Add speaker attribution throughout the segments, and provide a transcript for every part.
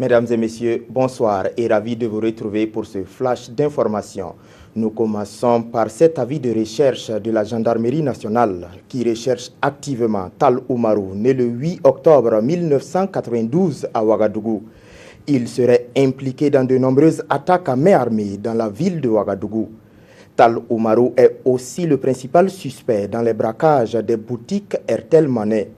Speaker 1: Mesdames et messieurs, bonsoir et ravi de vous retrouver pour ce flash d'information. Nous commençons par cet avis de recherche de la Gendarmerie nationale qui recherche activement Tal Oumarou, né le 8 octobre 1992 à Ouagadougou. Il serait impliqué dans de nombreuses attaques à main armée dans la ville de Ouagadougou. Tal Oumarou est aussi le principal suspect dans les braquages des boutiques Airtel Money.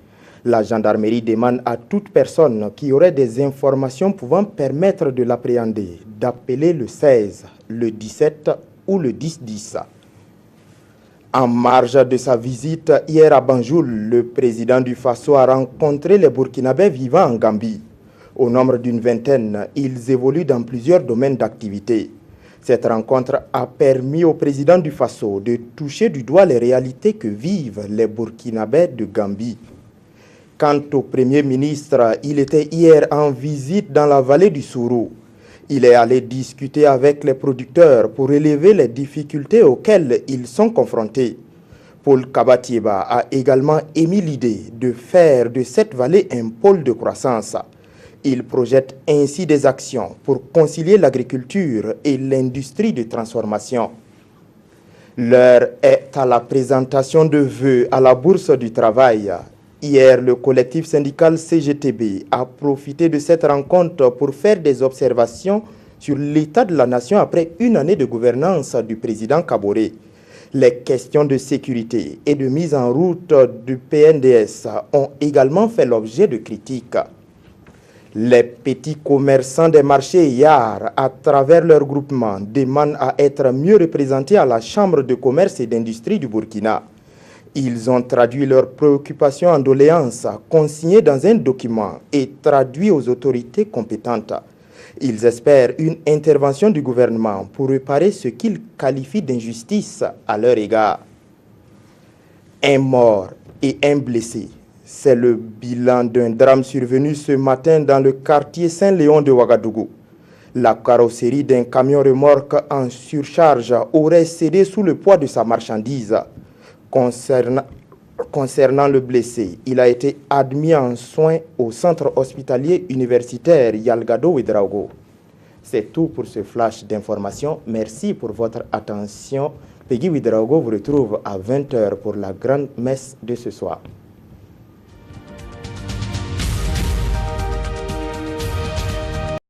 Speaker 1: La gendarmerie demande à toute personne qui aurait des informations pouvant permettre de l'appréhender d'appeler le 16, le 17 ou le 10-10. En marge de sa visite hier à Banjul, le président du Faso a rencontré les Burkinabés vivant en Gambie. Au nombre d'une vingtaine, ils évoluent dans plusieurs domaines d'activité. Cette rencontre a permis au président du Faso de toucher du doigt les réalités que vivent les Burkinabés de Gambie. Quant au Premier ministre, il était hier en visite dans la vallée du Sourou. Il est allé discuter avec les producteurs pour relever les difficultés auxquelles ils sont confrontés. Paul Kabatieba a également émis l'idée de faire de cette vallée un pôle de croissance. Il projette ainsi des actions pour concilier l'agriculture et l'industrie de transformation. L'heure est à la présentation de vœux à la Bourse du Travail. Hier, le collectif syndical CGTB a profité de cette rencontre pour faire des observations sur l'état de la nation après une année de gouvernance du président Kaboré. Les questions de sécurité et de mise en route du PNDS ont également fait l'objet de critiques. Les petits commerçants des marchés Yar, à travers leur groupement, demandent à être mieux représentés à la Chambre de commerce et d'industrie du Burkina. Ils ont traduit leurs préoccupations en doléances consignées dans un document et traduit aux autorités compétentes. Ils espèrent une intervention du gouvernement pour réparer ce qu'ils qualifient d'injustice à leur égard. Un mort et un blessé. C'est le bilan d'un drame survenu ce matin dans le quartier Saint-Léon de Ouagadougou. La carrosserie d'un camion remorque en surcharge aurait cédé sous le poids de sa marchandise. Concernant le blessé, il a été admis en soins au centre hospitalier universitaire Yalgado Ouedraogo. C'est tout pour ce flash d'information. Merci pour votre attention. Peggy Ouedraogo vous retrouve à 20 h pour la grande messe de ce soir.